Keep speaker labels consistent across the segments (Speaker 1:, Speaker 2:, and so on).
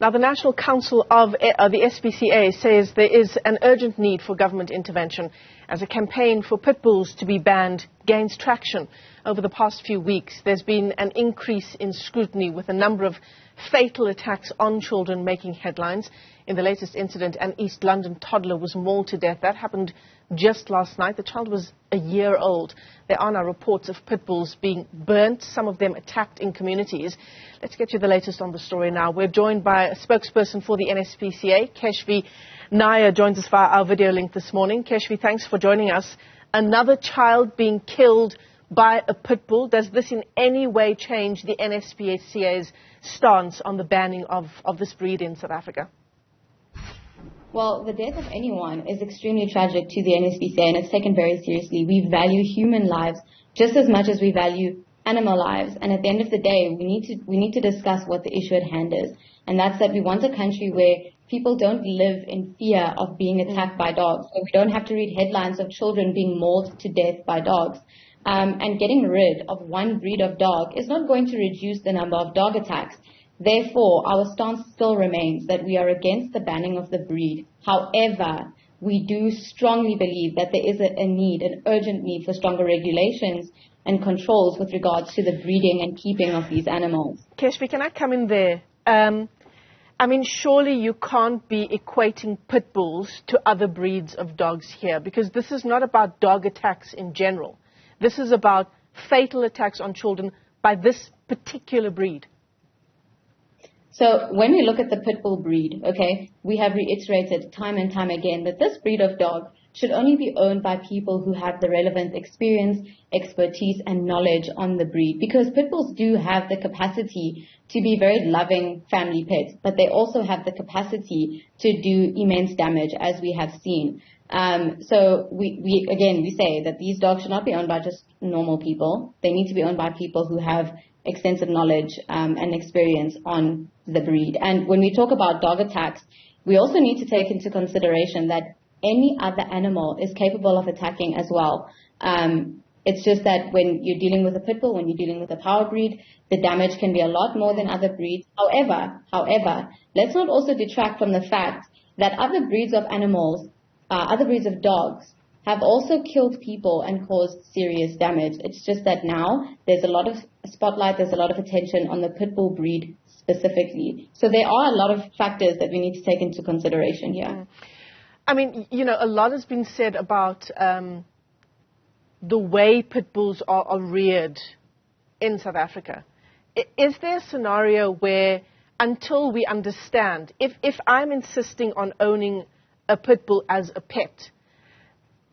Speaker 1: Now, the National Council of the SPCA says there is an urgent need for government intervention as a campaign for pit bulls to be banned gains traction. Over the past few weeks, there's been an increase in scrutiny with a number of fatal attacks on children making headlines. In the latest incident, an East London toddler was mauled to death. That happened just last night. The child was a year old. There are now reports of pit bulls being burnt, some of them attacked in communities. Let's get you the latest on the story now. We're joined by a spokesperson for the NSPCA, Keshvi Nair, joins us via our video link this morning. Keshvi, thanks for joining us. Another child being killed by a pit bull. Does this in any way change the NSPCA's stance on the banning of this breed in South Africa?
Speaker 2: Well, the death of anyone is extremely tragic to the NSPCA, and it's taken very seriously. We value human lives just as much as we value animal lives. And at the end of the day, we need to discuss what the issue at hand is. And that's that we want a country where people don't live in fear of being attacked by dogs. So we don't have to read headlines of children being mauled to death by dogs. And getting rid of one breed of dog is not going to reduce the number of dog attacks. Therefore, our stance still remains that we are against the banning of the breed. However, we do strongly believe that there is a need, an urgent need for stronger regulations and controls with regards to the breeding and keeping of these animals.
Speaker 1: Keshvi, can I come in there? I mean, surely you can't be equating pit bulls to other breeds of dogs here, because this is not about dog attacks in general. This is about fatal attacks on children by this particular breed.
Speaker 2: So when we look at the pit bull breed, okay, we have reiterated time and time again that this breed of dog should only be owned by people who have the relevant experience, expertise, and knowledge on the breed. Because pit bulls do have the capacity to be very loving family pets, but they also have the capacity to do immense damage, as we have seen. So we say that these dogs should not be owned by just normal people. They need to be owned by people who have extensive knowledge and experience on the breed. And when we talk about dog attacks, we also need to take into consideration that any other animal is capable of attacking as well. It's just that when you're dealing with a pit bull, when you're dealing with a power breed, the damage can be a lot more than other breeds. However, let's not also detract from the fact that other breeds of animals, other breeds of dogs, have also killed people and caused serious damage. It's just that now there's a lot of spotlight, there's a lot of attention on the pit bull breed specifically. So there are a lot of factors that we need to take into consideration here.
Speaker 1: I mean, you know, a lot has been said about the way pit bulls are reared in South Africa. Is there a scenario where, until we understand, if I'm insisting on owning a pit bull as a pet,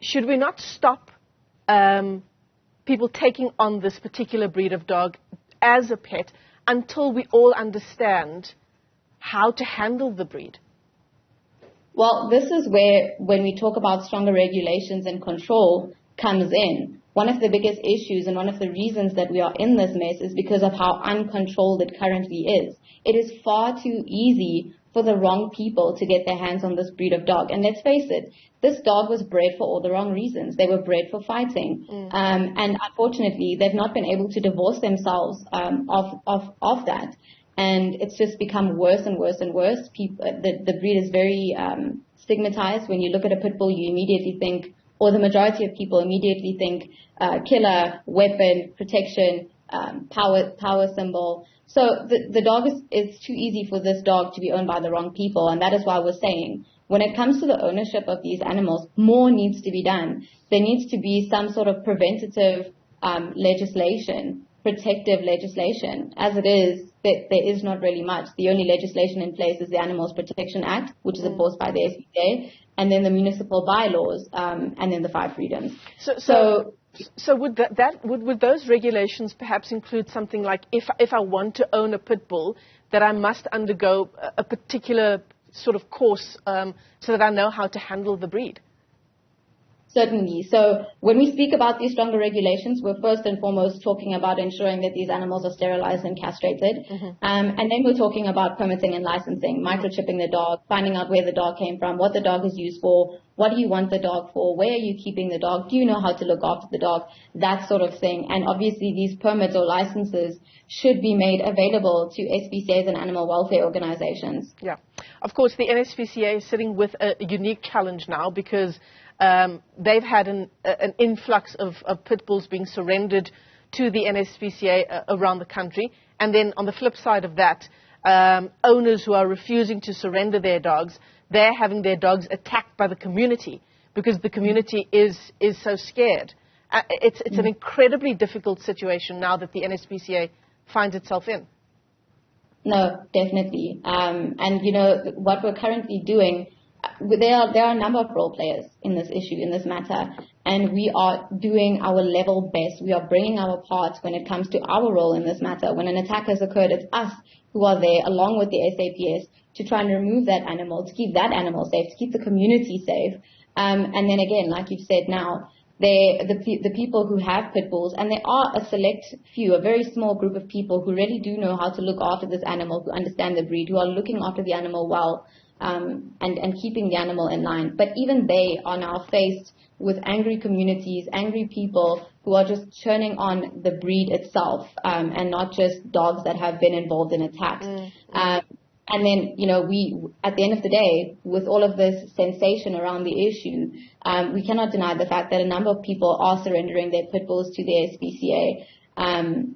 Speaker 1: should we not stop people taking on this particular breed of dog as a pet until we all understand how to handle the breed?
Speaker 2: Well, this is where, when we talk about stronger regulations and control, comes in. One of the biggest issues and one of the reasons that we are in this mess is because of how uncontrolled it currently is. It is far too easy for the wrong people to get their hands on this breed of dog. And let's face it, this dog was bred for all the wrong reasons. They were bred for fighting. And unfortunately, they've not been able to divorce themselves of that. And it's just become worse and worse and worse. The breed is very stigmatized. When you look at a pit bull, you immediately think, or the majority of people immediately think, killer, weapon, protection, power symbol. So the dog is too easy for this dog to be owned by the wrong people. And that is why we're saying, when it comes to the ownership of these animals, more needs to be done. There needs to be some sort of preventative legislation, protective legislation. As it is, there is not really much. The only legislation in place is the Animals Protection Act, which is enforced by the SPCA, and then the municipal bylaws, and then the 5 freedoms.
Speaker 1: So would those regulations perhaps include something like, if I want to own a pit bull, that I must undergo a particular sort of course so that I know how to handle the breed?
Speaker 2: Certainly. So when we speak about these stronger regulations, we're first and foremost talking about ensuring that these animals are sterilized and castrated. And then we're talking about permitting and licensing, microchipping the dog, finding out where the dog came from, what the dog is used for, what do you want the dog for, where are you keeping the dog, do you know how to look after the dog, that sort of thing. And obviously these permits or licenses should be made available to SPCAs and animal welfare organizations.
Speaker 1: Yeah. Of course, the NSPCA is sitting with a unique challenge now because they've had an influx of pit bulls being surrendered to the NSPCA around the country. And then on the flip side of that, owners who are refusing to surrender their dogs, they're having their dogs attacked by the community because the community is so scared. It's an incredibly difficult situation now that the NSPCA finds itself in.
Speaker 2: No, definitely. And, you know, what we're currently doing, there are a number of role players in this issue, in this matter, and we are doing our level best. We are bringing our part when it comes to our role in this matter. When an attack has occurred, it's us who are there along with the SAPS to try and remove that animal, to keep that animal safe, to keep the community safe. And then again, like you've said now, the people who have pit bulls, and there are a select few, a very small group of people who really do know how to look after this animal, who understand the breed, who are looking after the animal well, and keeping the animal in line. But even they are now faced with angry communities, angry people who are just turning on the breed itself, and not just dogs that have been involved in attacks. And then, you know, we, at the end of the day, with all of this sensation around the issue, we cannot deny the fact that a number of people are surrendering their pit bulls to the SPCA.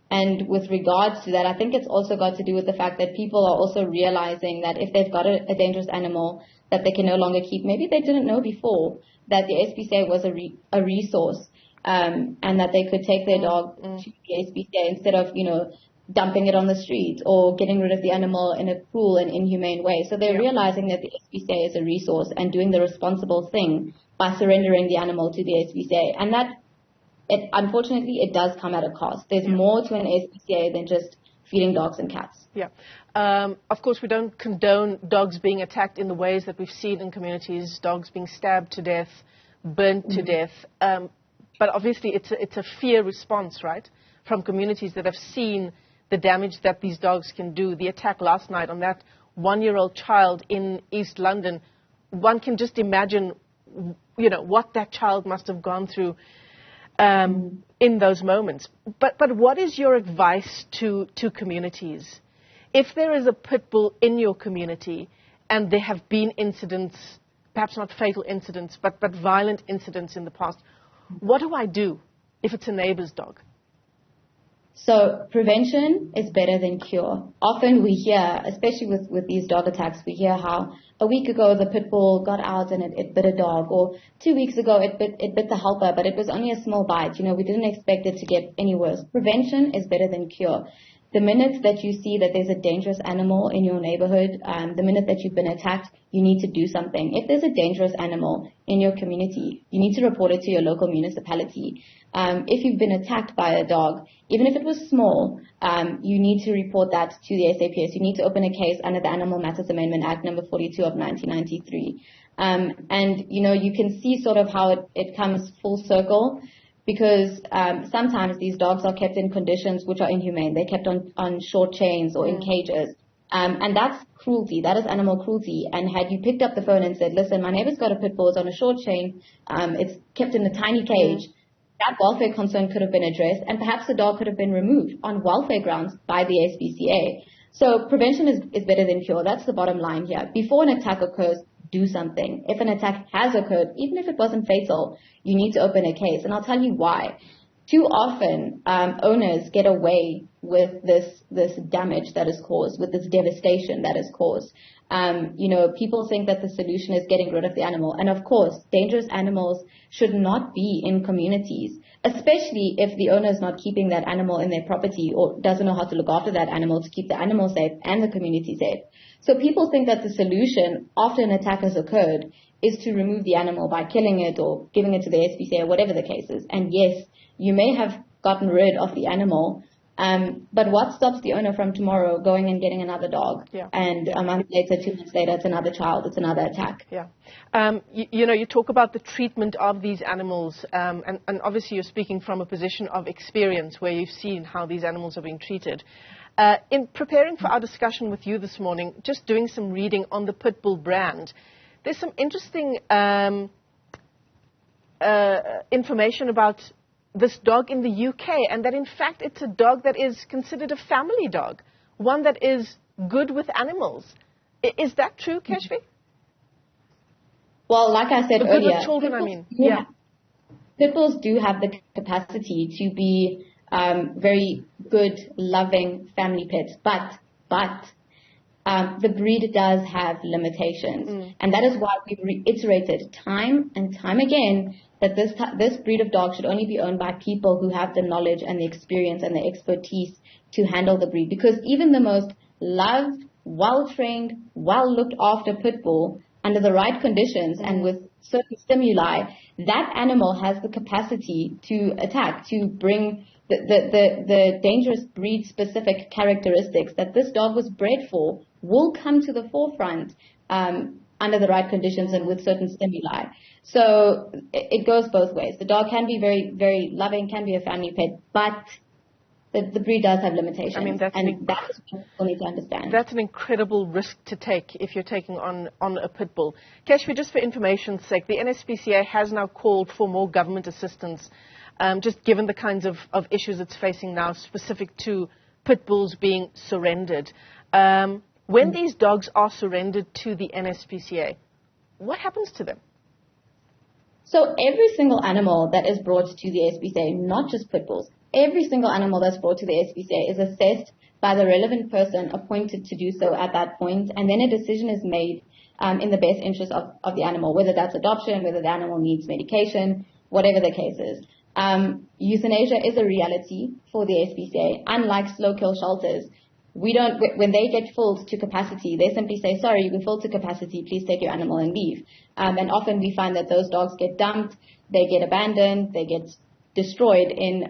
Speaker 2: And with regards to that, I think it's also got to do with the fact that people are also realizing that if they've got a dangerous animal that they can no longer keep, maybe they didn't know before that the SPCA was a resource, and that they could take their dog to the SPCA instead of, you know, dumping it on the street or getting rid of the animal in a cruel and inhumane way. So they're realizing that the SPCA is a resource and doing the responsible thing by surrendering the animal to the SPCA. And that, unfortunately, it does come at a cost. There's more to an SPCA than just feeding dogs and cats.
Speaker 1: Yeah. Of course, we don't condone dogs being attacked in the ways that we've seen in communities, dogs being stabbed to death, burnt to death. But obviously, it's a fear response, right, from communities that have seen the damage that these dogs can do. The attack last night on that 1-year-old child in East London, one can just imagine, you know, what that child must have gone through in those moments. But what is your advice to communities? If there is a pit bull in your community and there have been incidents, perhaps not fatal incidents, but violent incidents in the past, what do I do if it's a neighbor's dog?
Speaker 2: So prevention is better than cure. Often we hear, especially with these dog attacks, we hear how a week ago the pit bull got out and it bit a dog, or 2 weeks ago it bit the helper, but it was only a small bite. You know, we didn't expect it to get any worse. Prevention is better than cure. The minute that you see that there's a dangerous animal in your neighborhood, the minute that you've been attacked, you need to do something. If there's a dangerous animal in your community, you need to report it to your local municipality. If you've been attacked by a dog, even if it was small, you need to report that to the SAPS. You need to open a case under the Animal Matters Amendment Act number 42 of 1993. And, you know, you can see sort of how it comes full circle, because sometimes these dogs are kept in conditions which are inhumane. They're kept on short chains or in cages. And that's cruelty. That is animal cruelty. And had you picked up the phone and said, listen, my neighbor's got a pit bull, it's on a short chain, it's kept in a tiny cage, that welfare concern could have been addressed, and perhaps the dog could have been removed on welfare grounds by the SPCA. So prevention is better than cure. That's the bottom line here. Before an attack occurs, do something. If an attack has occurred, even if it wasn't fatal, you need to open a case. And I'll tell you why. Too often, owners get away with this damage that is caused, with this devastation that is caused. You know, people think that the solution is getting rid of the animal. And of course, dangerous animals should not be in communities, especially if the owner is not keeping that animal in their property or doesn't know how to look after that animal to keep the animal safe and the community safe. So people think that the solution after an attack has occurred is to remove the animal by killing it or giving it to the SPCA or whatever the case is. And yes, you may have gotten rid of the animal, But what stops the owner from tomorrow going and getting another dog?
Speaker 1: Yeah.
Speaker 2: And a month later, 2 months later, it's another child, it's another attack.
Speaker 1: Yeah. You talk about the treatment of these animals, and obviously you're speaking from a position of experience where you've seen how these animals are being treated. In preparing for our discussion with you this morning, just doing some reading on the pit bull brand, there's some interesting information about this dog in the UK, and that in fact it's a dog that is considered a family dog, one that is good with animals. Is that true, Keshvi?
Speaker 2: Well, like I said earlier,
Speaker 1: good with children, I mean.
Speaker 2: Yeah. Pit bulls do have the capacity to be very good, loving family pets, but the breed does have limitations. And that is why we reiterated time and time again that this breed of dog should only be owned by people who have the knowledge and the experience and the expertise to handle the breed. Because even the most loved, well-trained, well-looked after pit bull, under the right conditions and with certain stimuli, that animal has the capacity to attack, to bring the dangerous breed-specific characteristics that this dog was bred for will come to the forefront under the right conditions and with certain stimuli. So it goes both ways. The dog can be very, very loving, can be a family pet, but the breed does have limitations.
Speaker 1: I mean,
Speaker 2: that's what people need to understand.
Speaker 1: That's an incredible risk to take if you're taking on a pit bull. Keshvi, just for information's sake, the NSPCA has now called for more government assistance, just given the kinds of issues it's facing now, specific to pit bulls being surrendered. When these dogs are surrendered to the NSPCA, what happens to them?
Speaker 2: So every single animal that is brought to the SPCA, not just pit bulls, every single animal that's brought to the SPCA is assessed by the relevant person appointed to do so at that point, and then a decision is made in the best interest of the animal, whether that's adoption, whether the animal needs medication, whatever the case is. Euthanasia is a reality for the SPCA. Unlike slow kill shelters, when they get filled to capacity, they simply say, sorry, you've been filled to capacity, please take your animal and leave. And often we find that those dogs get dumped, they get abandoned, they get destroyed in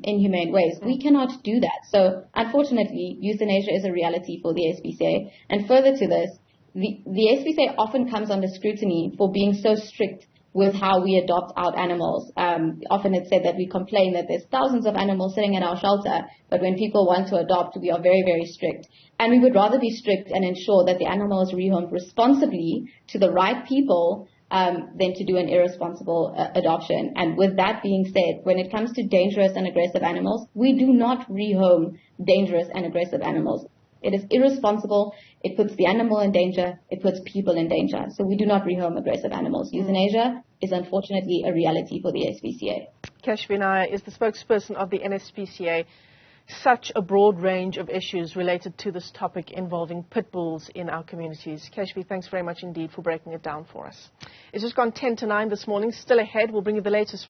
Speaker 2: inhumane ways. We cannot do that. So unfortunately, euthanasia is a reality for the SPCA. And further to this, the SPCA often comes under scrutiny for being so strict with how we adopt out animals. Often it's said that we complain that there's thousands of animals sitting in our shelter, but when people want to adopt, we are very, very strict. And we would rather be strict and ensure that the animal is rehomed responsibly to the right people than to do an irresponsible adoption. And with that being said, when it comes to dangerous and aggressive animals, we do not rehome dangerous and aggressive animals. It is irresponsible. It puts the animal in danger. It puts people in danger. So we do not rehome aggressive animals. Euthanasia is unfortunately a reality for the SPCA.
Speaker 1: Keshvi Nair is the spokesperson of the NSPCA. Such a broad range of issues related to this topic involving pit bulls in our communities. Keshvi, thanks very much indeed for breaking it down for us. It's just gone 10 to 9 this morning. Still ahead, we'll bring you the latest